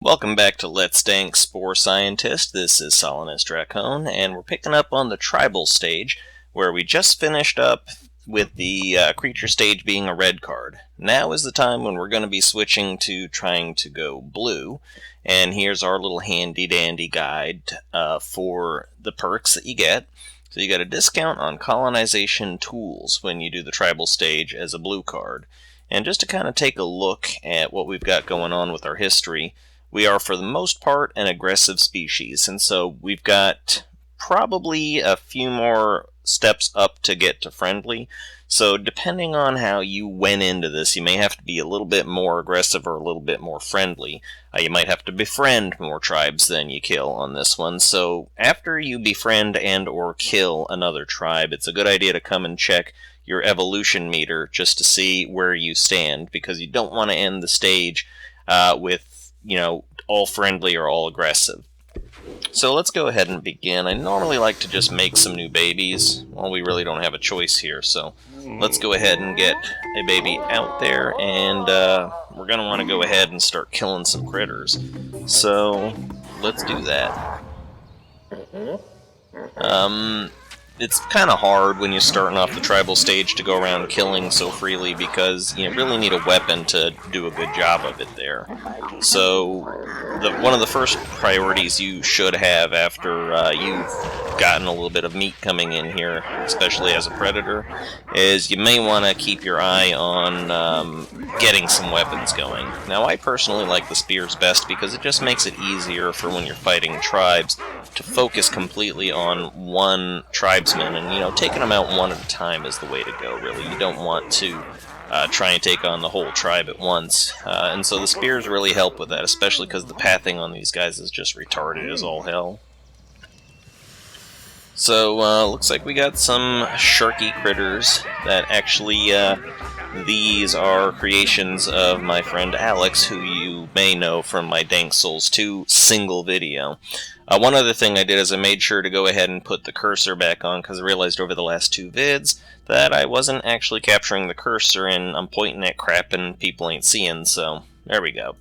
Welcome back to Let's Dank Spore Scientist. This is Solanus Dracone, and we're picking up on the tribal stage, where we just finished up with the creature stage being a red card. Now is the time when we're going to be switching to trying to go blue, and here's our little handy-dandy guide for the perks that you get. So you get a discount on colonization tools when you do the tribal stage as a blue card. And just to kind of take a look at what we've got going on with our history, we are, for the most part, an aggressive species, and so we've got probably a few more steps up to get to friendly. So depending on how you went into this, you may have to be a little bit more aggressive or a little bit more friendly. You might have to befriend more tribes than you kill on this one. So after you befriend and or kill another tribe, it's a good idea to come and check your evolution meter just to see where you stand, because you don't want to end the stage with all friendly or all aggressive. So let's go ahead and begin. I normally like to just make some new babies. Well, we really don't have a choice here, so let's go ahead and get a baby out there, and we're going to want to go ahead and start killing some critters. So let's do that. It's kind of hard when you're starting off the tribal stage to go around killing so freely, because you really need a weapon to do a good job of it there. So one of the first priorities you should have after you've gotten a little bit of meat coming in here, especially as a predator, is you may want to keep your eye on getting some weapons going. Now, I personally like the spears best because it just makes it easier for when you're fighting tribes to focus completely on one tribesman, and taking them out one at a time is the way to go, really. You don't want to try and take on the whole tribe at once, and so the spears really help with that, especially because the pathing on these guys is just retarded as all hell. So looks like we got some sharky critters that actually these are creations of my friend Alex, who you may know from my Dank Souls 2 single video. One other thing I did is I made sure to go ahead and put the cursor back on, because I realized over the last two vids that I wasn't actually capturing the cursor, and I'm pointing at crap and people ain't seeing, so there we go.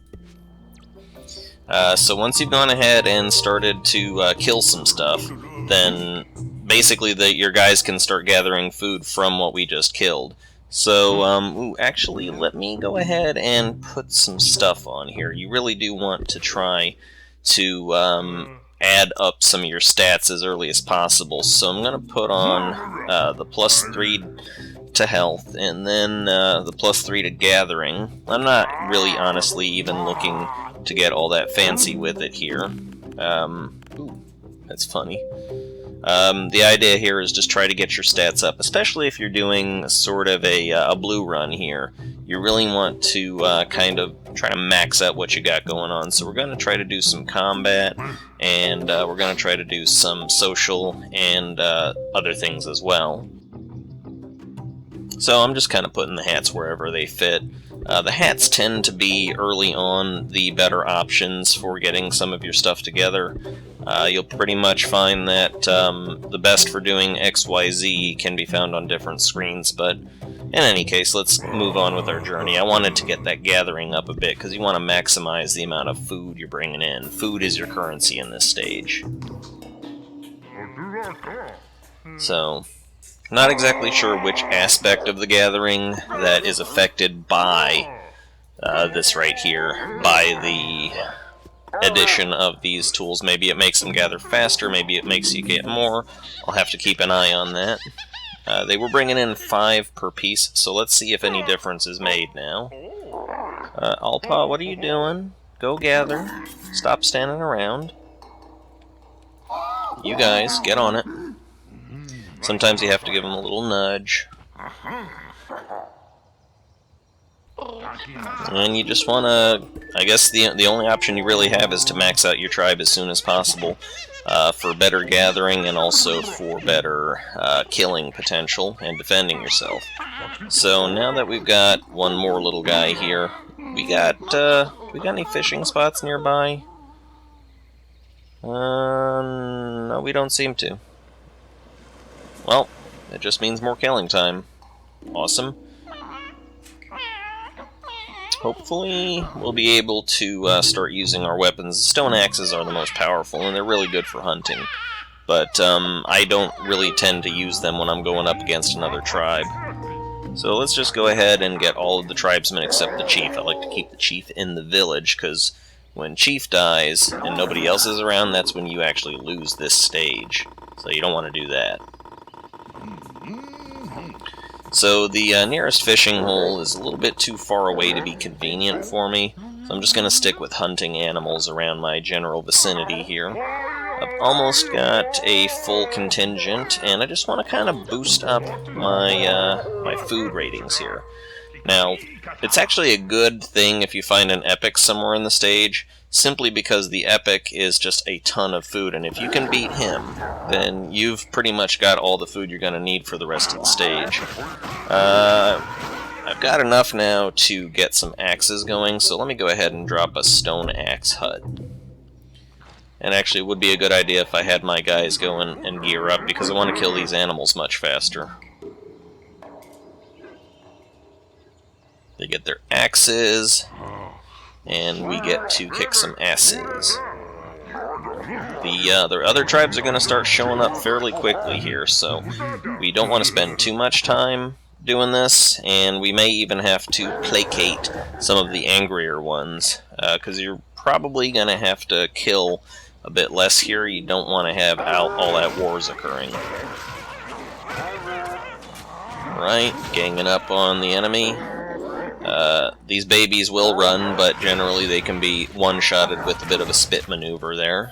So once you've gone ahead and started to kill some stuff, then basically your guys can start gathering food from what we just killed. So, actually, let me go ahead and put some stuff on here. You really do want to try to add up some of your stats as early as possible. So I'm going to put on the +3 to health, and then the +3 to gathering. I'm not really, honestly, even looking to get all that fancy with it here. Ooh, that's funny. The idea here is just try to get your stats up, especially if you're doing sort of a blue run here. You really want to kind of try to max out what you got going on. So we're going to try to do some combat, and we're going to try to do some social and other things as well. So I'm just kind of putting the hats wherever they fit. The hats tend to be early on the better options for getting some of your stuff together. You'll pretty much find that the best for doing XYZ can be found on different screens, but in any case, let's move on with our journey. I wanted to get that gathering up a bit, because you want to maximize the amount of food you're bringing in. Food is your currency in this stage. So, not exactly sure which aspect of the gathering that is affected by this right here, by the addition of these tools. Maybe it makes them gather faster, maybe it makes you get more. I'll have to keep an eye on that. They were bringing in 5 per piece, so let's see if any difference is made now. Alpa, what are you doing? Go gather. Stop standing around. You guys, get on it. Sometimes you have to give them a little nudge. And you just want to, I guess the only option you really have is to max out your tribe as soon as possible for better gathering and also for better killing potential and defending yourself. So now that we've got one more little guy here, we got any fishing spots nearby? No, we don't seem to. Well, it just means more killing time. Awesome. hopefully we'll be able to start using our weapons. Stone axes are the most powerful, and they're really good for hunting. But I don't really tend to use them when I'm going up against another tribe. So let's just go ahead and get all of the tribesmen except the chief. I like to keep the chief in the village, because when chief dies and nobody else is around, that's when you actually lose this stage. So you don't want to do that. So the nearest fishing hole is a little bit too far away to be convenient for me, so I'm just going to stick with hunting animals around my general vicinity here. I've almost got a full contingent, and I just want to kind of boost up my, my food ratings here. Now, it's actually a good thing if you find an epic somewhere in the stage, simply because the epic is just a ton of food, and if you can beat him, then you've pretty much got all the food you're going to need for the rest of the stage. I've got enough now to get some axes going, so let me go ahead and drop a stone axe hut. And actually, it would be a good idea if I had my guys go and gear up, because I want to kill these animals much faster. They get their axes, and we get to kick some asses. The other tribes are going to start showing up fairly quickly here, so we don't want to spend too much time doing this, and we may even have to placate some of the angrier ones, because you're probably going to have to kill a bit less here. You don't want to have all out wars occurring. Alright, ganging up on the enemy. These babies will run, but generally they can be one-shotted with a bit of a spit maneuver there.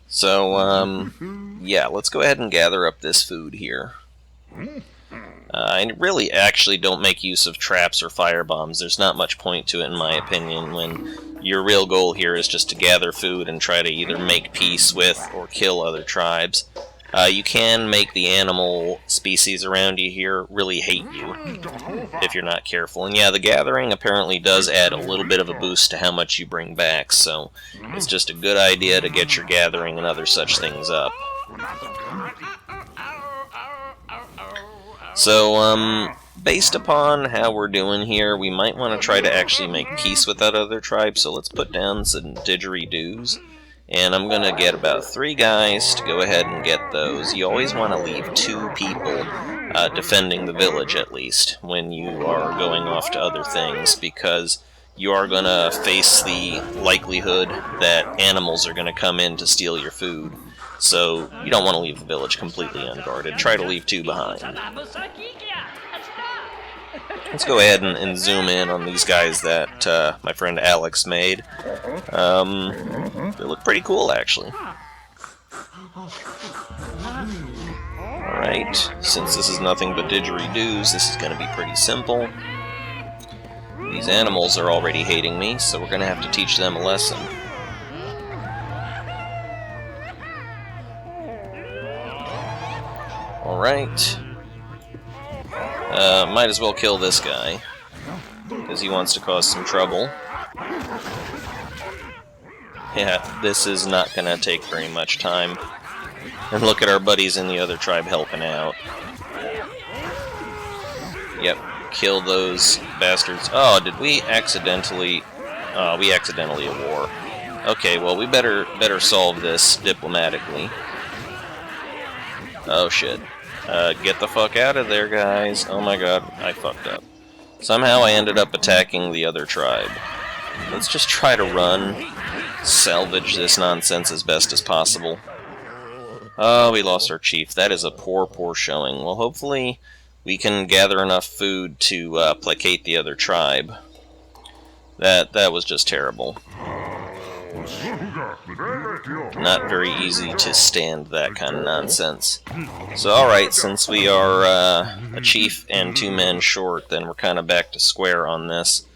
So, yeah, let's go ahead and gather up this food here. I really actually don't make use of traps or firebombs. There's not much point to it, in my opinion, when your real goal here is just to gather food and try to either make peace with or kill other tribes. You can make the animal species around you here really hate you if you're not careful. And yeah, the gathering apparently does add a little bit of a boost to how much you bring back, so it's just a good idea to get your gathering and other such things up. So, based upon how we're doing here, we might want to try to actually make peace with that other tribe, so let's put down some didgeridoos. And I'm going to get about 3 guys to go ahead and get those. You always want to leave 2 people defending the village, at least, when you are going off to other things, because you are going to face the likelihood that animals are going to come in to steal your food. So you don't want to leave the village completely unguarded. Try to leave 2 behind. Let's go ahead and zoom in on these guys that my friend Alex made. They look pretty cool, actually. Alright, since this is nothing but didgeridoos, this is going to be pretty simple. These animals are already hating me, so we're going to have to teach them a lesson. Alright. Might as well kill this guy, because he wants to cause some trouble. Yeah, this is not going to take very much time. And look at our buddies in the other tribe helping out. Yep, kill those bastards. Oh, did we accidentally... we accidentally at war. Okay, well, we better solve this diplomatically. Oh, shit. Get the fuck out of there, guys. Oh my god, I fucked up. Somehow I ended up attacking the other tribe. Let's just try to run, salvage this nonsense as best as possible. Oh, we lost our chief. That is a poor showing. Well, hopefully we can gather enough food to placate the other tribe. That was just terrible. Not very easy to stand that kind of nonsense. So, alright, since we are a chief and 2 men short, then we're kind of back to square on this.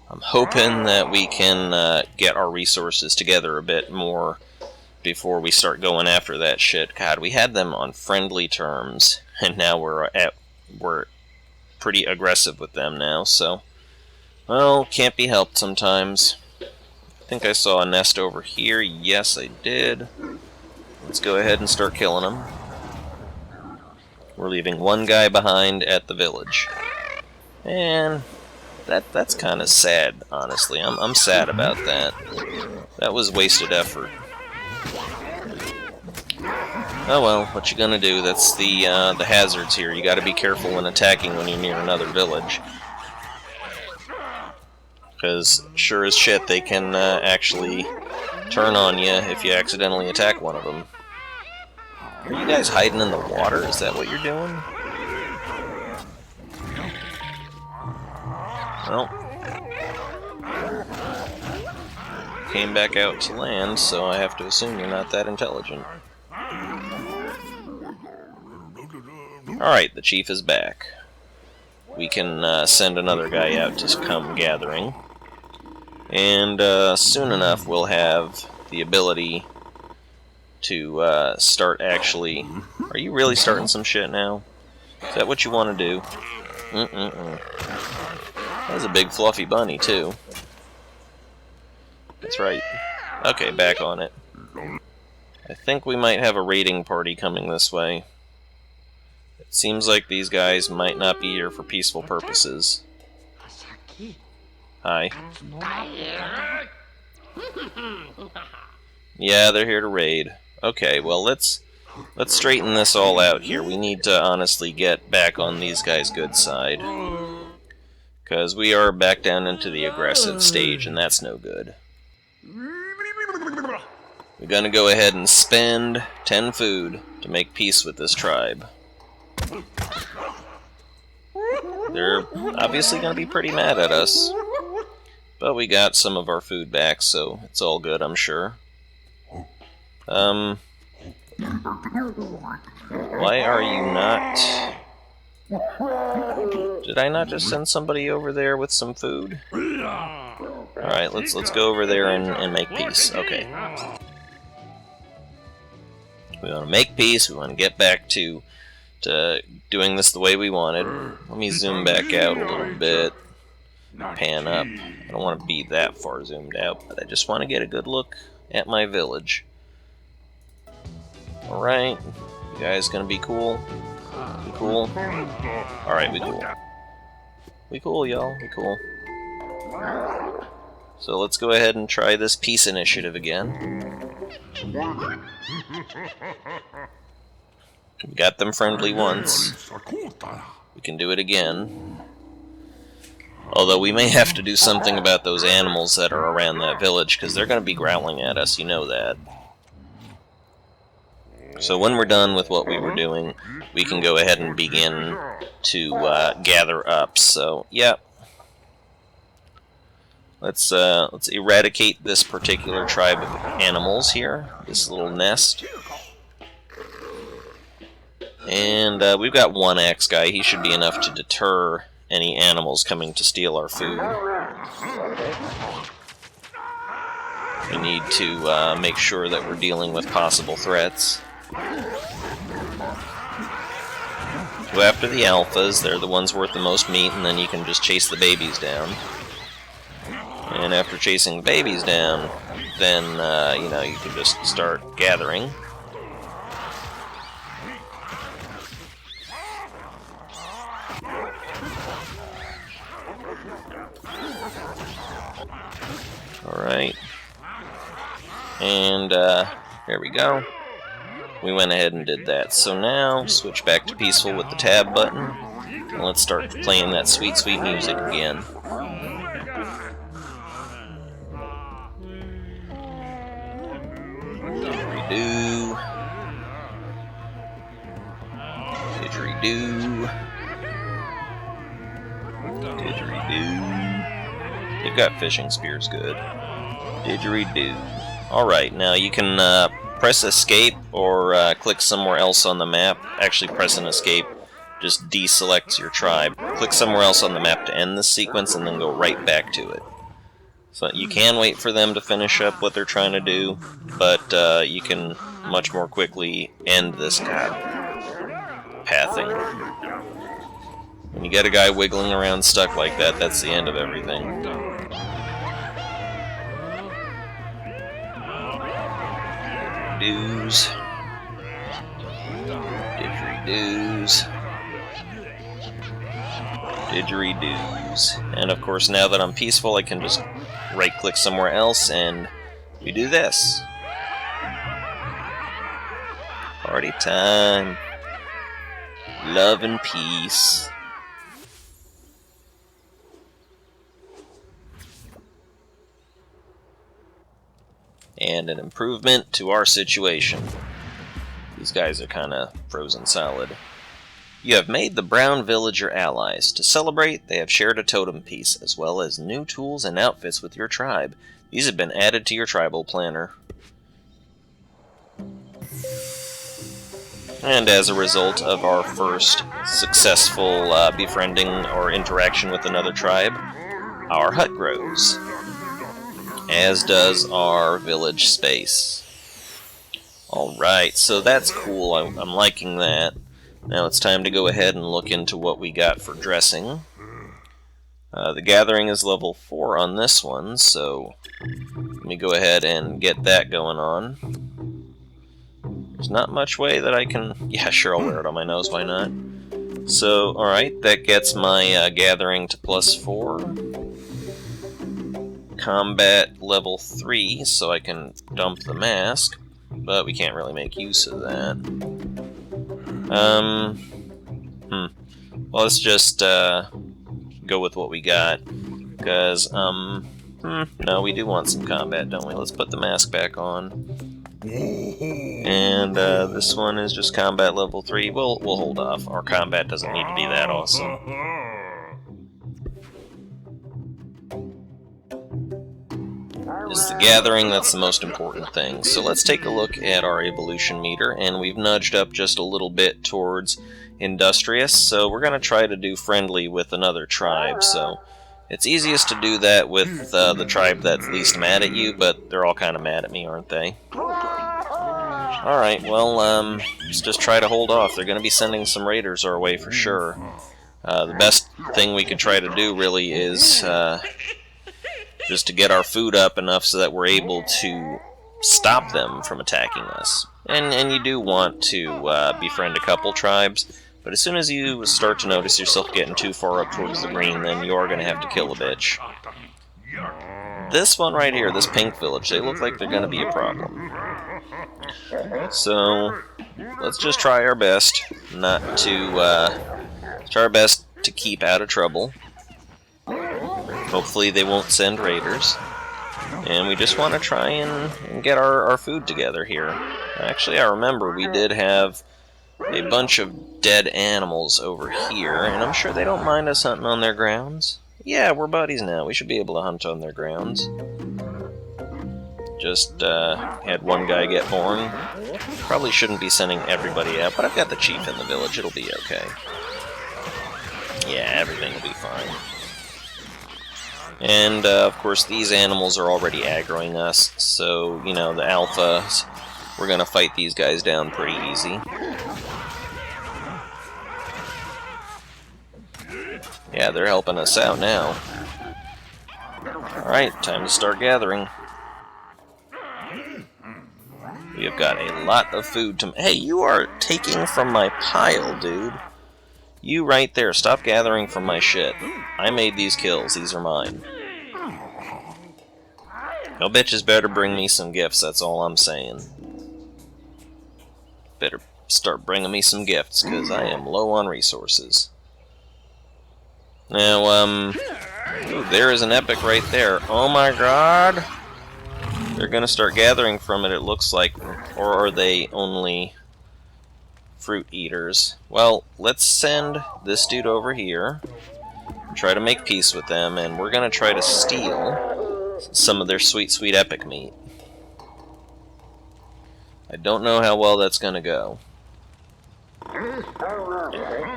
I'm hoping that we can get our resources together a bit more before we start going after that shit. God, we had them on friendly terms, and now we're pretty aggressive with them now, so... Well, can't be helped sometimes. I think I saw a nest over here. Yes, I did. Let's go ahead and start killing them. We're leaving 1 guy behind at the village. And that's kind of sad, honestly. I'm sad about that. That was wasted effort. Oh well, what you gonna do? That's the hazards here. You got to be careful when attacking when you're near another village, because sure as shit they can actually turn on you if you accidentally attack one of them. Are you guys hiding in the water? Is that what you're doing? Well, came back out to land, so I have to assume you're not that intelligent. Alright, the chief is back. We can send another guy out to come gathering. And soon enough we'll have the ability to start actually... Are you really starting some shit now? Is that what you want to do? That's a big fluffy bunny, too. That's right. Okay, back on it. I think we might have a raiding party coming this way. It seems like these guys might not be here for peaceful purposes. Hi. Yeah, they're here to raid. Okay, well, let's straighten this all out here. We need to honestly get back on these guys' good side. Because we are back down into the aggressive stage, and that's no good. We're gonna go ahead and spend 10 food to make peace with this tribe. They're obviously gonna be pretty mad at us. But we got some of our food back, so it's all good, I'm sure. Why are you not... Did I not just send somebody over there with some food? Alright, let's go over there and make peace. Okay. We want to make peace, we want to get back to doing this the way we wanted. Let me zoom back out a little bit. Pan up. I don't want to be that far zoomed out, but I just want to get a good look at my village. Alright. You guys gonna be cool? We cool? Alright, we cool. We cool, y'all. We cool. So let's go ahead and try this peace initiative again. We got them friendly once. We can do it again. Although we may have to do something about those animals that are around that village, because they're going to be growling at us, you know that. So when we're done with what we were doing, we can go ahead and begin to gather up. So, yeah. Let's eradicate this particular tribe of animals here, this little nest. And we've got one axe guy. He should be enough to deter any animals coming to steal our food. We need to make sure that we're dealing with possible threats. Go after the alphas. They're the ones worth the most meat, and then you can just chase the babies down. And after chasing the babies down, then, you know, you can just start gathering. Alright. And, there we go. We went ahead and did that. So now, switch back to peaceful with the tab button. And let's start playing that sweet, sweet music again. Didgeridoo. Didgeridoo. Didgeridoo. They've got fishing spears, good. Didgeridoo. Alright, now you can press escape or click somewhere else on the map. Actually, pressing escape just deselects your tribe. Click somewhere else on the map to end this sequence and then go right back to it. So you can wait for them to finish up what they're trying to do, but you can much more quickly end this pathing. When you get a guy wiggling around stuck like that, that's the end of everything. Didgeridoos. Didgeridoos. Didgeridoos. And of course, now that I'm peaceful, I can just right-click somewhere else, and we do this. Party time. Love and peace. And an improvement to our situation. These guys are kind of frozen solid. You have made the Brown Village your allies. To celebrate, they have shared a totem piece, as well as new tools and outfits with your tribe. These have been added to your tribal planner. And as a result of our first successful befriending or interaction with another tribe, our hut grows. As does our village space. Alright, so that's cool. I'm liking that. Now it's time to go ahead and look into what we got for dressing. The gathering is level 4 on this one, so let me go ahead and get that going on. There's not much way that I can... Yeah, sure, I'll wear it on my nose, why not? So, alright, that gets my gathering to +4. Combat level 3, so I can dump the mask, but we can't really make use of that. Well, let's just go with what we got, because, no, we do want some combat, don't we? Let's put the mask back on. And this one is just combat level 3. We'll hold off. Our combat doesn't need to be that awesome. It's the gathering that's the most important thing. So let's take a look at our evolution meter, and we've nudged up just a little bit towards industrious, so we're going to try to do friendly with another tribe. So it's easiest to do that with the tribe that's least mad at you, but they're all kind of mad at me, aren't they? Alright, well, let's just try to hold off. They're going to be sending some raiders our way for sure. The best thing we could try to do really is just to get our food up enough so that we're able to stop them from attacking us. And you do want to befriend a couple tribes, but as soon as you start to notice yourself getting too far up towards the green, then you're going to have to kill a bitch. This one right here, this pink village, they look like they're going to be a problem. So, let's just try our best not to, try our best to keep out of trouble. Hopefully they won't send raiders. And we just want to try and get our food together here. Actually, I remember we did have a bunch of dead animals over here, and I'm sure they don't mind us hunting on their grounds. Yeah, we're buddies now. We should be able to hunt on their grounds. Just had one guy get born. Probably shouldn't be sending everybody out, but I've got the chief in the village. It'll be okay. Yeah, everything will be fine. And, of course, these animals are already aggroing us, so, you know, the alphas, we're going to fight these guys down pretty easy. Yeah, they're helping us out now. Alright, time to start gathering. We have got a lot of food to... Hey, you are taking from my pile, dude. You right there, stop gathering from my shit. I made these kills, these are mine. No bitches better bring me some gifts, that's all I'm saying. Better start bringing me some gifts, because I am low on resources. Now, ooh, there is an epic right there. Oh my god! They're gonna start gathering from it, it looks like. Or are they only fruit eaters? Well, let's send this dude over here, try to make peace with them, and we're gonna try to steal some of their sweet, sweet epic meat. I don't know how well that's gonna go.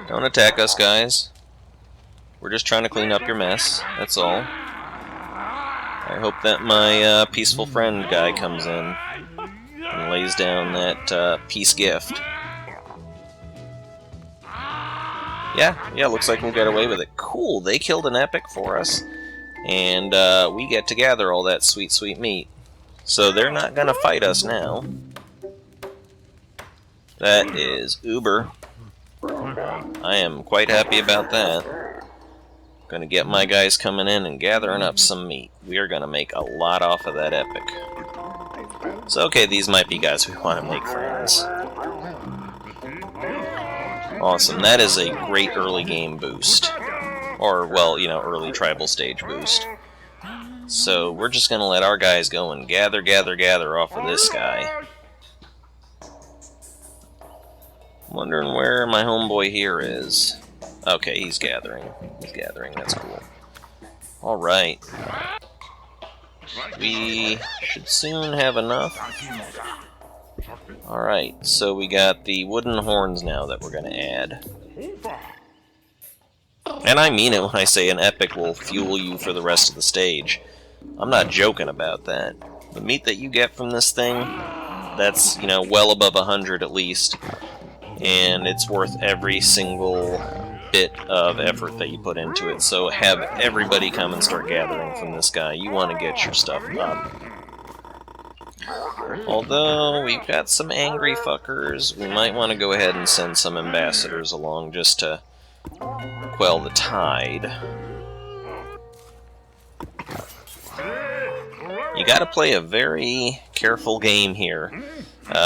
Don't attack us, guys. We're just trying to clean up your mess, that's all. I hope that my peaceful friend guy comes in and lays down that peace gift. Yeah, looks like we'll get away with it. Cool, they killed an epic for us, and we get to gather all that sweet, sweet meat. So they're not gonna fight us now. That is uber. I am quite happy about that. Gonna get my guys coming in and gathering up some meat. We are gonna make a lot off of that epic. So okay, these might be guys we want to make friends. Awesome, that is a great early game boost. Or, well, you know, early tribal stage boost. So we're just gonna let our guys go and gather off of this guy. Wondering where my homeboy here is. Okay, he's gathering. He's gathering, that's cool. Alright. We should soon have enough. Alright, so we got the wooden horns now that we're going to add. And I mean it when I say an epic will fuel you for the rest of the stage. I'm not joking about that. The meat that you get from this thing, that's, you know, well above 100 at least. And it's worth every single bit of effort that you put into it. So have everybody come and start gathering from this guy. You want to get your stuff up. Although we've got some angry fuckers, we might want to go ahead and send some ambassadors along just to quell the tide. You gotta play a very careful game here,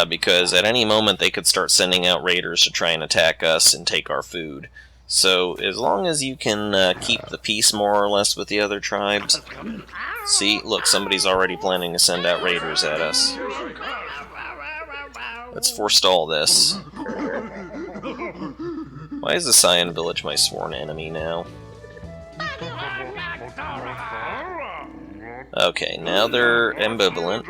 because at any moment they could start sending out raiders to try and attack us and take our food. So as long as you can keep the peace more or less with the other tribes... See, look, somebody's already planning to send out raiders at us. Let's forestall this. Why is the Cyan village my sworn enemy now? Okay, now they're ambivalent.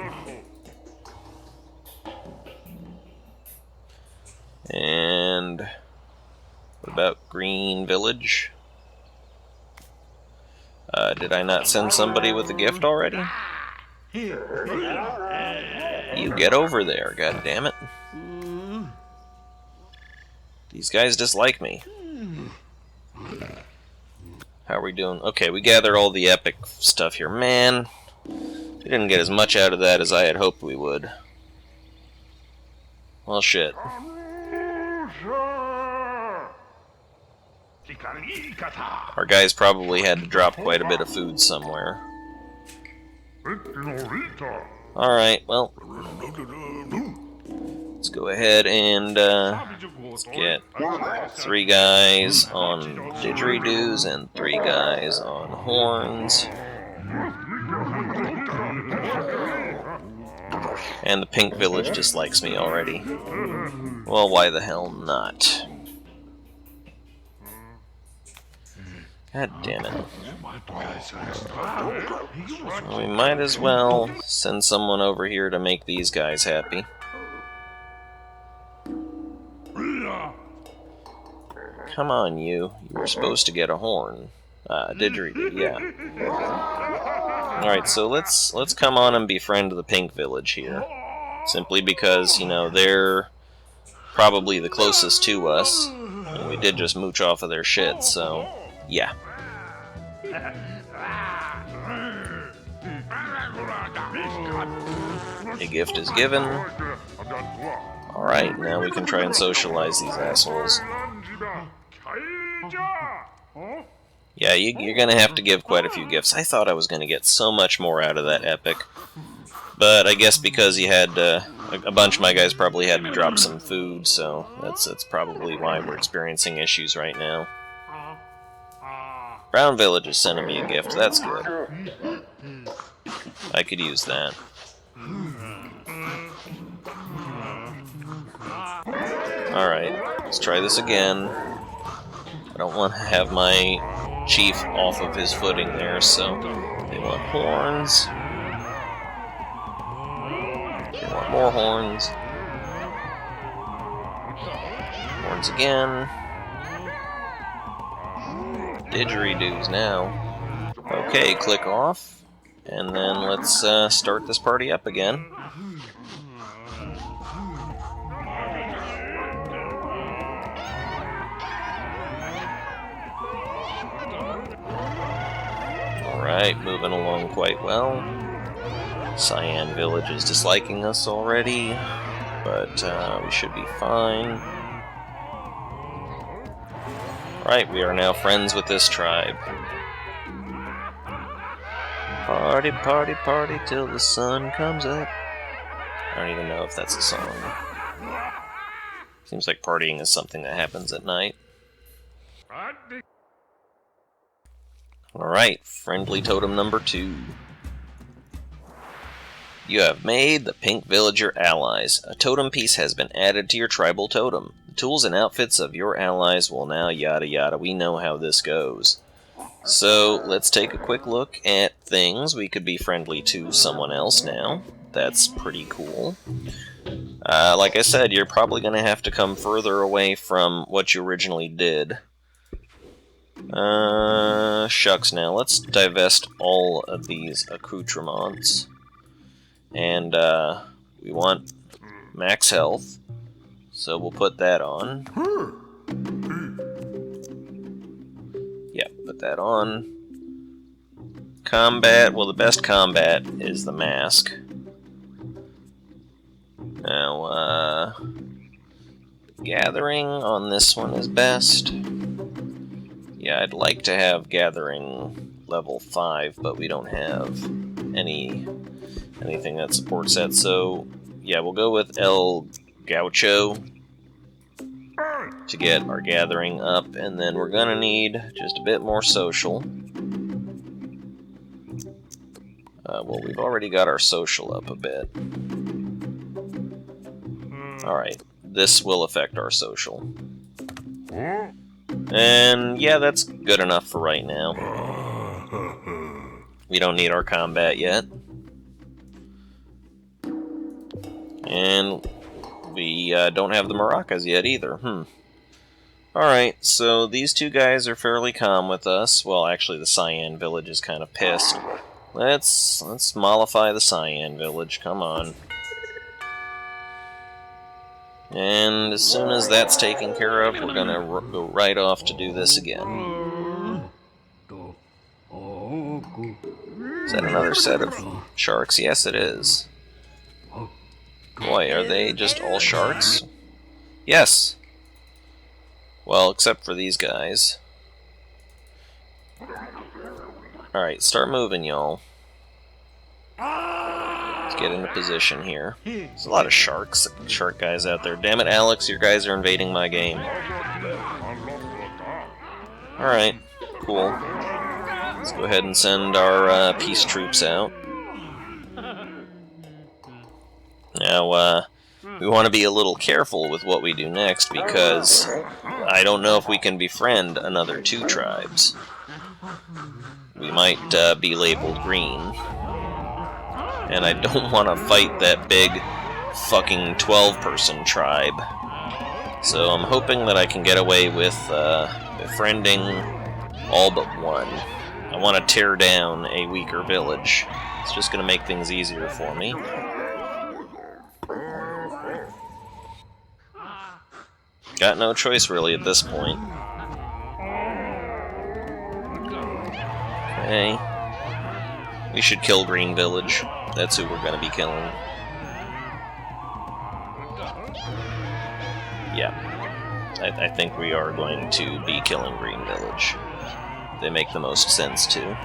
And what about Green Village? Did I not send somebody with a gift already? You get over there, goddammit. These guys dislike me. How are we doing? Okay, we gathered all the epic stuff here. Man, we didn't get as much out of that as I had hoped we would. Well, shit. Our guys probably had to drop quite a bit of food somewhere. Alright, well, let's go ahead and let's get 3 guys on didgeridoos and 3 guys on horns. And the pink village dislikes me already. Well, why the hell not? God damn it. Well, we might as well send someone over here to make these guys happy. Come on, you. You were supposed to get a horn. Didgeridoo, yeah. Alright, so let's come on and befriend the pink village here. Simply because, you know, they're probably the closest to us. And we did just mooch off of their shit, so... yeah. A gift is given. Alright, now we can try and socialize these assholes. Yeah, you're gonna have to give quite a few gifts. I thought I was gonna get so much more out of that epic. But I guess because you had a bunch of my guys probably had to drop some food, so that's probably why we're experiencing issues right now. Brown Village is sending me a gift. That's good. I could use that. Alright, let's try this again. I don't want to have my chief off of his footing there, so they want horns. They want more horns. Horns again. Didgeridoos now. Okay, click off, and then let's start this party up again. Alright, moving along quite well. Cyan Village is disliking us already, but we should be fine. Right, we are now friends with this tribe. Party, party, party till the sun comes up. I don't even know if that's a song. Seems like partying is something that happens at night. Alright, friendly totem number 2. You have made the Pink Villager allies. A totem piece has been added to your tribal totem. The tools and outfits of your allies will now yada yada. We know how this goes. So, let's take a quick look at things. We could be friendly to someone else now. That's pretty cool. Like I said, you're probably going to have to come further away from what you originally did. Shucks now. Let's divest all of these accoutrements. And, we want max health. So we'll put that on. Yep, put that on. Combat, well, the best combat is the mask. Now, gathering on this one is best. Yeah, I'd like to have gathering level 5, but we don't have anything that supports that. So, yeah, we'll go with El Gaucho to get our gathering up, and then we're gonna need just a bit more social. Well, we've already got our social up a bit. Alright, this will affect our social. And yeah, that's good enough for right now. We don't need our combat yet. And we don't have the maracas yet either. Alright, so these two guys are fairly calm with us. Well, actually the Cyan village is kind of pissed. Let's mollify the Cyan village, come on. And as soon as that's taken care of, we're gonna go right off to do this again. Is that another set of sharks? Yes, it is. Boy, are they just all sharks? Yes! Well, except for these guys. Alright, start moving, y'all. Let's get into position here. There's a lot of shark guys out there. Damn it, Alex, your guys are invading my game. Alright, cool. Let's go ahead and send our peace troops out. Now, we want to be a little careful with what we do next, because I don't know if we can befriend another 2 tribes. We might be labeled green. And I don't want to fight that big fucking 12-person tribe. So I'm hoping that I can get away with befriending all but one. I want to tear down a weaker village. It's just going to make things easier for me. Got no choice really at this point. Okay. We should kill Green Village. That's who we're going to be killing. Yeah. I think we are going to be killing Green Village. They make the most sense too.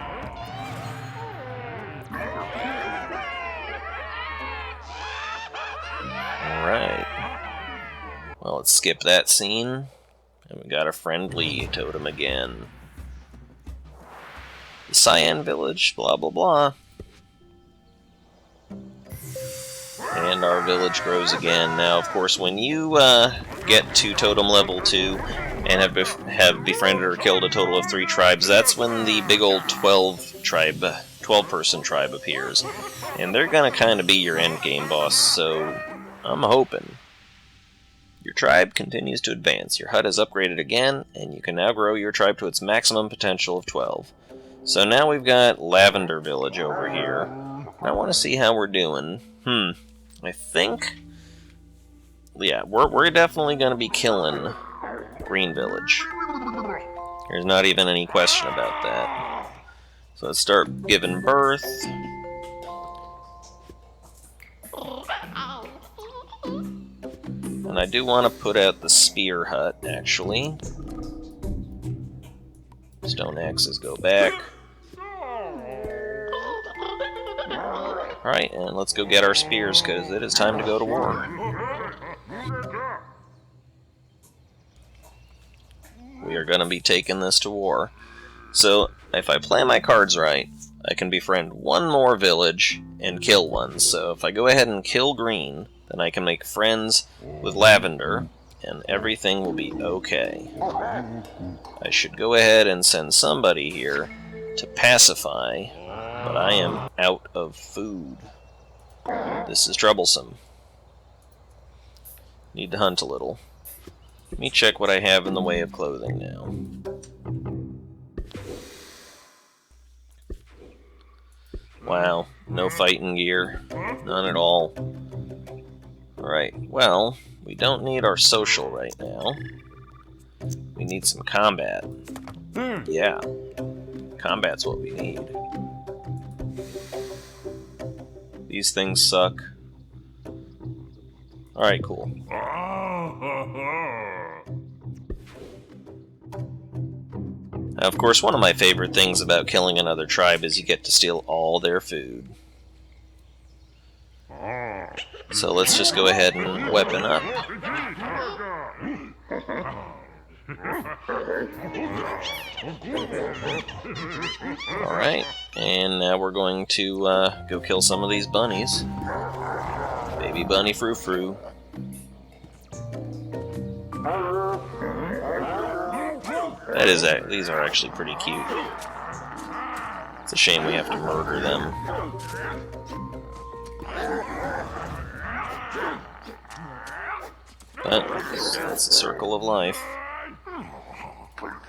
Alright. Well, let's skip that scene. And we got a friendly totem again. The Cyan Village, blah blah blah. And our village grows again. Now, of course, when you get to totem level 2 and have befriended or killed a total of 3 tribes, that's when the big old 12-person tribe appears. And they're gonna kind of be your endgame boss, so I'm hoping. Your tribe continues to advance. Your hut is upgraded again, and you can now grow your tribe to its maximum potential of 12. So now we've got Lavender Village over here. I want to see how we're doing. I think... yeah, we're definitely going to be killing Green Village. There's not even any question about that. So let's start giving birth. And I do want to put out the spear hut, actually. Stone axes go back. Alright, and let's go get our spears, because it is time to go to war. We are going to be taking this to war. So, if I play my cards right, I can befriend one more village and kill one. So if I go ahead and kill green, then I can make friends with lavender, and everything will be okay. I should go ahead and send somebody here to pacify, but I am out of food. This is troublesome. Need to hunt a little. Let me check what I have in the way of clothing now. Wow, no fighting gear. None at all. Alright, well, we don't need our social right now. We need some combat. Yeah, combat's what we need. These things suck. Alright, cool. Now, of course, one of my favorite things about killing another tribe is you get to steal all their food. So let's just go ahead and weapon up. Alright, and now we're going to go kill some of these bunnies. Baby bunny frou-frou. These are actually pretty cute. It's a shame we have to murder them. But that's the circle of life.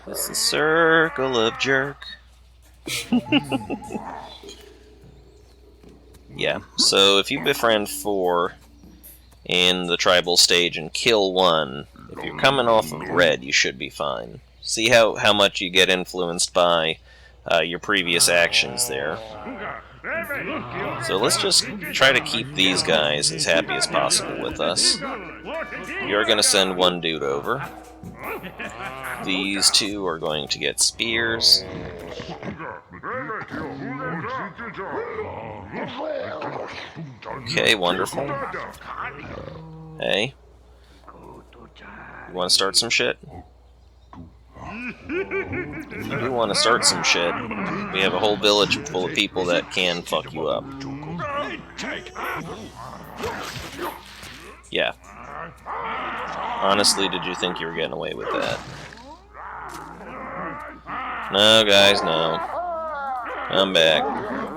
It's the circle of jerk. Yeah, so if you befriend 4 in the tribal stage and kill 1, if you're coming off of red, you should be fine. See how much you get influenced by your previous actions there. So let's just try to keep these guys as happy as possible with us. You're going to send 1 dude over. These 2 are going to get spears. Okay, wonderful. Hey, you want to start some shit? If you do want to start some shit, we have a whole village full of people that can fuck you up. Yeah. Honestly, did you think you were getting away with that? No, guys, no. Come back.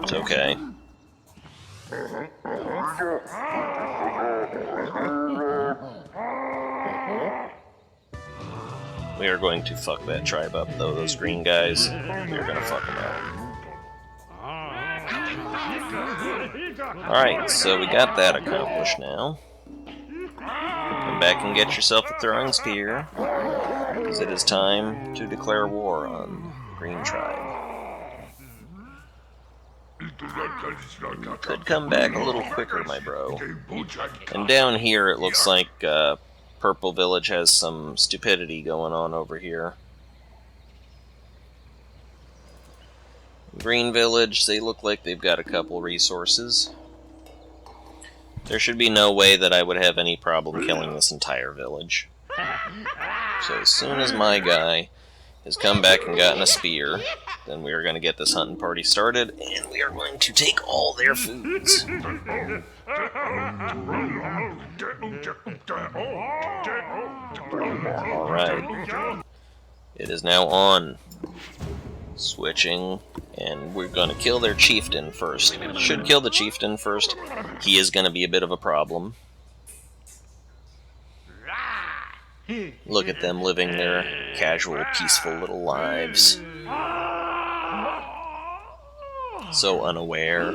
It's okay. We are going to fuck that tribe up, though. Those green guys, we are going to fuck them up. Alright, so we got that accomplished now. Come back and get yourself a throwing spear, because it is time to declare war on the green tribe. You could come back a little quicker, my bro. And down here, it looks like Purple Village has some stupidity going on over here. Green Village, they look like they've got a couple resources. There should be no way that I would have any problem killing this entire village. So as soon as my guy has come back and gotten a spear, then we are going to get this hunting party started, and we are going to take all their foods. Alright. It is now on. Switching, and we're going to kill their chieftain first. Should kill the chieftain first. He is going to be a bit of a problem. Look at them living their casual, peaceful little lives. So unaware.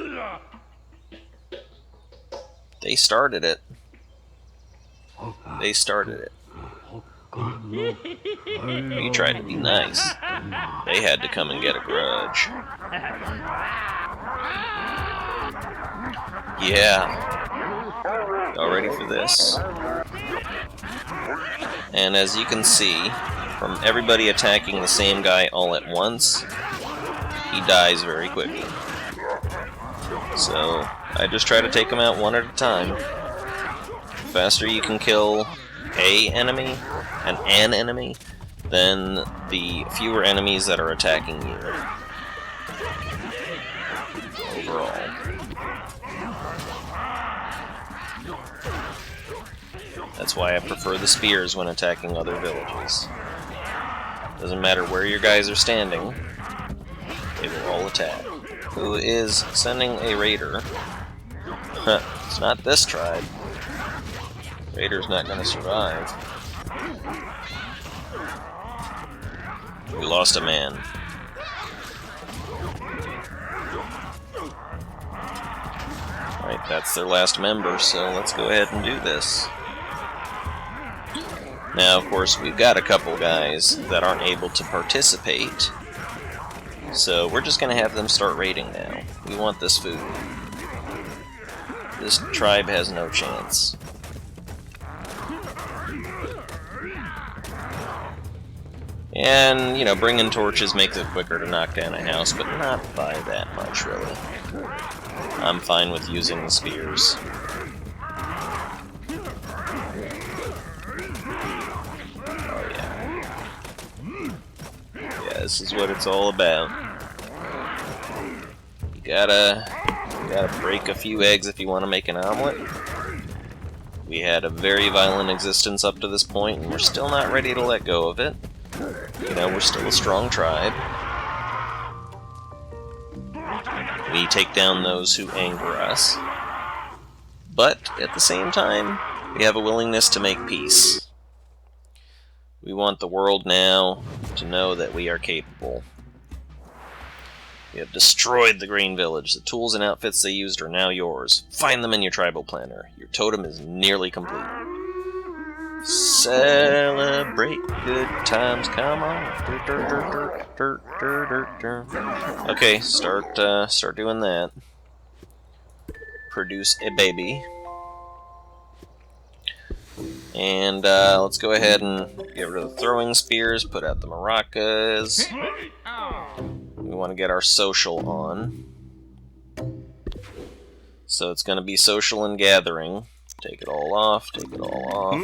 They started it. They started it. We tried to be nice. They had to come and get a grudge. Yeah. Y'all ready for this? And as you can see, from everybody attacking the same guy all at once, he dies very quickly. So, I just try to take them out one at a time. The faster you can kill an enemy, then the fewer enemies that are attacking you. Overall. That's why I prefer the spears when attacking other villages. Doesn't matter where your guys are standing, they will all attack. Who is sending a raider? It's not this tribe. Raider's not going to survive. We lost a man. Alright, that's their last member, so let's go ahead and do this. Now, of course, we've got a couple guys that aren't able to participate, so we're just going to have them start raiding now. We want this food. This tribe has no chance. And, you know, bringing torches makes it quicker to knock down a house, but not by that much, really. I'm fine with using the spears. Oh, yeah. Yeah, this is what it's all about. You gotta break a few eggs if you want to make an omelet. We had a very violent existence up to this point, and we're still not ready to let go of it. You know, we're still a strong tribe. We take down those who anger us. But, at the same time, we have a willingness to make peace. We want the world now to know that we are capable. We have destroyed the Green Village. The tools and outfits they used are now yours. Find them in your tribal planner. Your totem is nearly complete. Celebrate good times, come on. Okay, start doing that. Produce a baby. And let's go ahead and get rid of the throwing spears, put out the maracas. We want to get our social on. So it's going to be social and gathering. Take it all off, take it all off.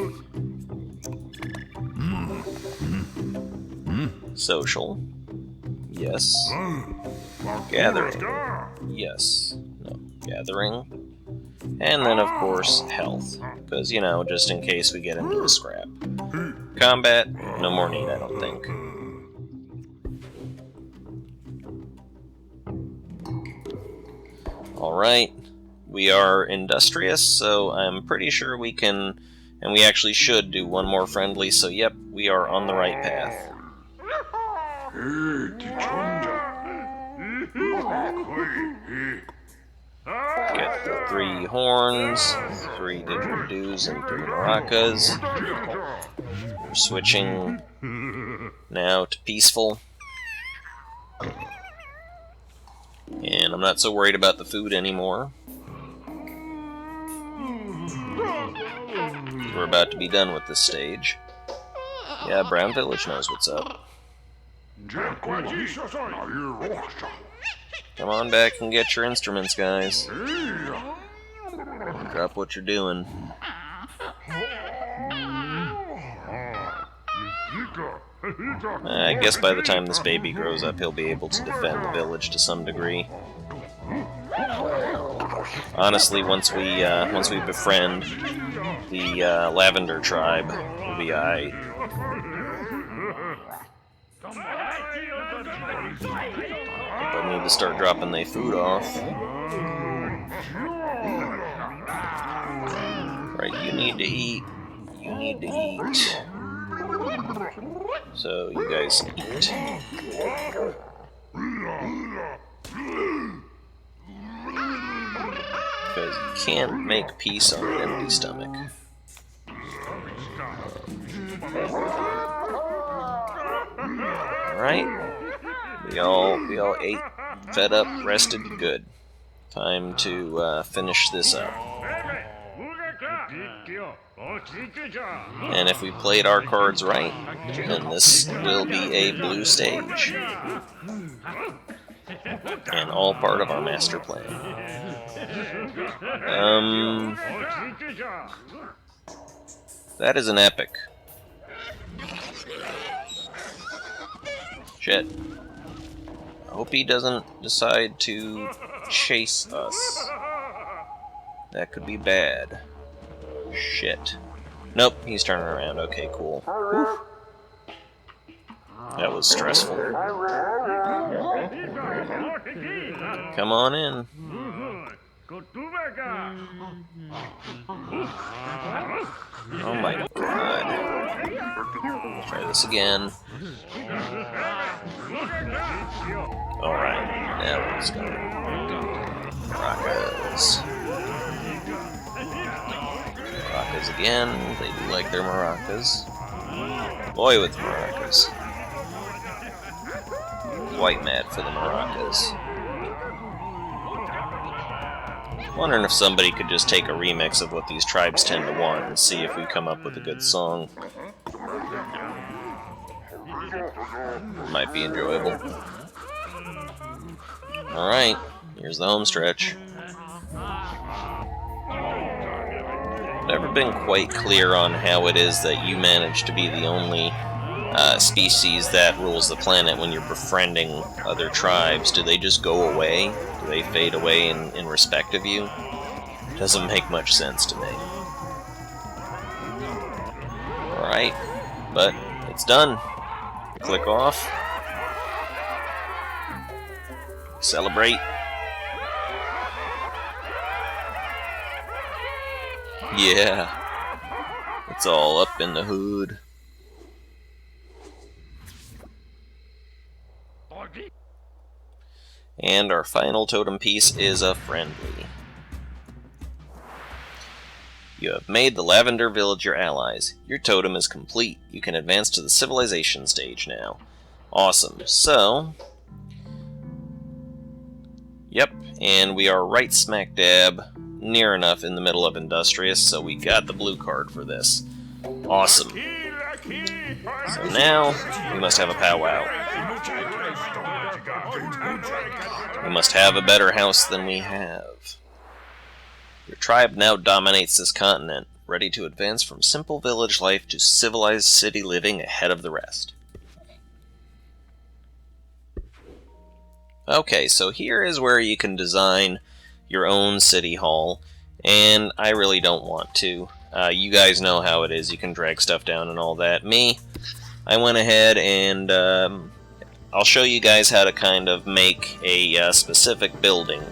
Social. Yes. Gathering. Yes. No. Gathering. And then, of course, health. Because, you know, just in case we get into a scrap. Combat, no more need, I don't think. Alright. We are industrious, so I'm pretty sure we can, and we actually should do one more friendly, so yep, we are on the right path. Get the 3 horns, 3 didgeridoos, and 3 maracas. We're switching now to peaceful. And I'm not so worried about the food anymore. We're about to be done with this stage. Yeah, Brown Village knows what's up. Come on back and get your instruments, guys. Drop what you're doing. I guess by the time this baby grows up, he'll be able to defend the village to some degree. Honestly, once we befriend the Lavender tribe, we'll be aight. But I need to start dropping their food off. Right, you need to eat. You need to eat. So, you guys eat. Because you can't make peace on an empty stomach. Alright. We all ate, fed up, rested, good. Time to finish this up. And if we played our cards right, then this will be a blue stage. And all part of our master plan. That is an epic. Shit. I hope he doesn't decide to chase us. That could be bad. Shit. Nope, he's turning around. Okay, cool. Whew. That was stressful. Come on in. Oh my god. Let's try this again. Alright, now let's go. Maracas. Maracas again. They do like their maracas. Boy with maracas. Quite mad for the maracas. Wondering if somebody could just take a remix of what these tribes tend to want and see if we come up with a good song. Might be enjoyable. Alright, here's the home stretch. Never been quite clear on how it is that you manage to be the only species that rules the planet when you're befriending other tribes. Do they just go away? Do they fade away in respect of you? Doesn't make much sense to me. Alright, but it's done. Click off. Celebrate. Yeah. It's all up in the hood. And our final totem piece is a friendly. You have made the Lavender Village your allies. Your totem is complete. You can advance to the civilization stage now. Awesome. So, yep, and we are right smack dab, near enough in the middle of Industrious, so we got the blue card for this. Awesome. So now, we must have a powwow. We must have a better house than we have. Your tribe now dominates this continent, ready to advance from simple village life to civilized city living ahead of the rest. Okay, so here is where you can design your own city hall, and I really don't want to. You guys know how it is, you can drag stuff down and all that. Me, I went ahead and I'll show you guys how to kind of make a specific building,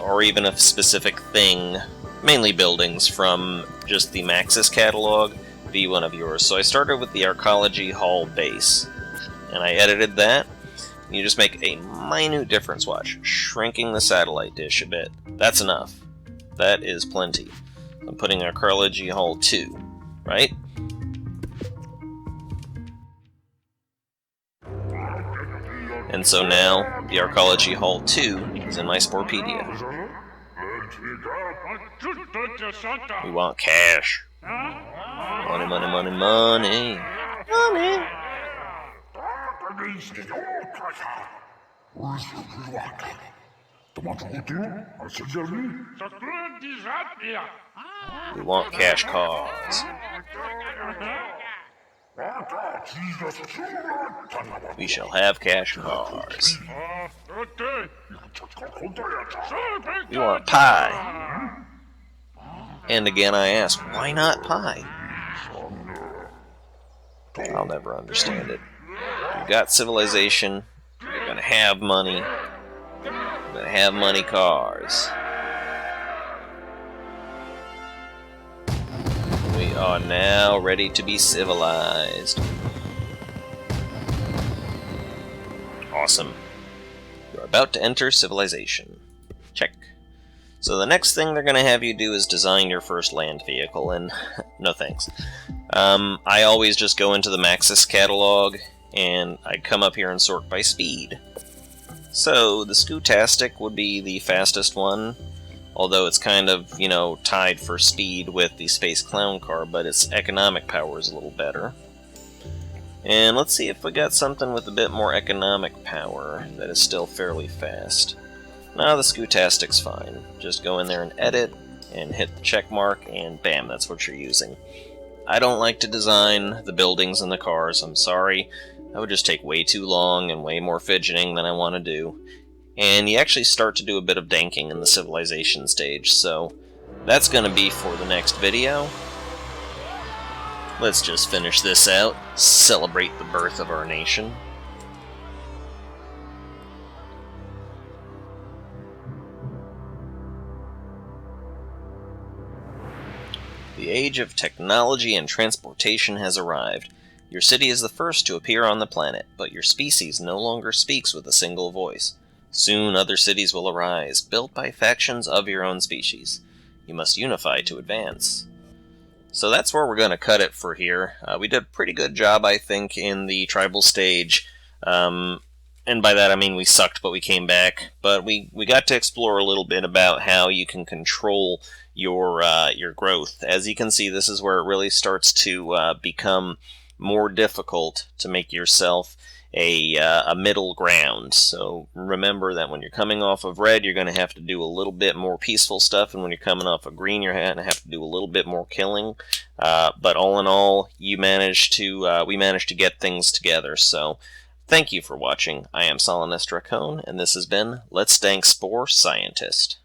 or even a specific thing, mainly buildings, from just the Maxis catalog, be one of yours. So I started with the Arcology Hall base, and I edited that. You just make a minute difference, watch, shrinking the satellite dish a bit. That's enough. That is plenty. I'm putting Arcology Hall 2, right? And so now, the Arcology Hall 2 is in my Sporepedia. We want cash. Money, money, money, money. Money. We want cash cars. We shall have cash cars. We want pie. And again I ask, why not pie? I'll never understand it. You've got civilization, you're gonna have money, you're gonna have money cars. We are now ready to be civilized. Awesome. You're about to enter civilization. Check. So the next thing they're going to have you do is design your first land vehicle, and no thanks. I always just go into the Maxis catalog, and I come up here and sort by speed. So the Scootastic would be the fastest one, although it's kind of, you know, tied for speed with the Space Clown car, but its economic power is a little better. And let's see if we got something with a bit more economic power that is still fairly fast. Now the Scootastic's fine. Just go in there and edit, and hit the check mark, and bam, that's what you're using. I don't like to design the buildings and the cars, I'm sorry. That would just take way too long and way more fidgeting than I want to do. And you actually start to do a bit of danking in the civilization stage, so that's going to be for the next video. Let's just finish this out, celebrate the birth of our nation. The age of technology and transportation has arrived. Your city is the first to appear on the planet, but your species no longer speaks with a single voice. Soon other cities will arise, built by factions of your own species. You must unify to advance. So that's where we're going to cut it for here. We did a pretty good job, I think, in the tribal stage. And by that I mean we sucked, but we came back. But we got to explore a little bit about how you can control your growth. As you can see, this is where it really starts to become more difficult to make yourself a middle ground. So remember that when you're coming off of red, you're going to have to do a little bit more peaceful stuff, and when you're coming off of green, you're going to have to do a little bit more killing. But all in all, we managed to get things together. So thank you for watching. I am Solanus Dracone, and this has been Let's Dank Spore Scientist.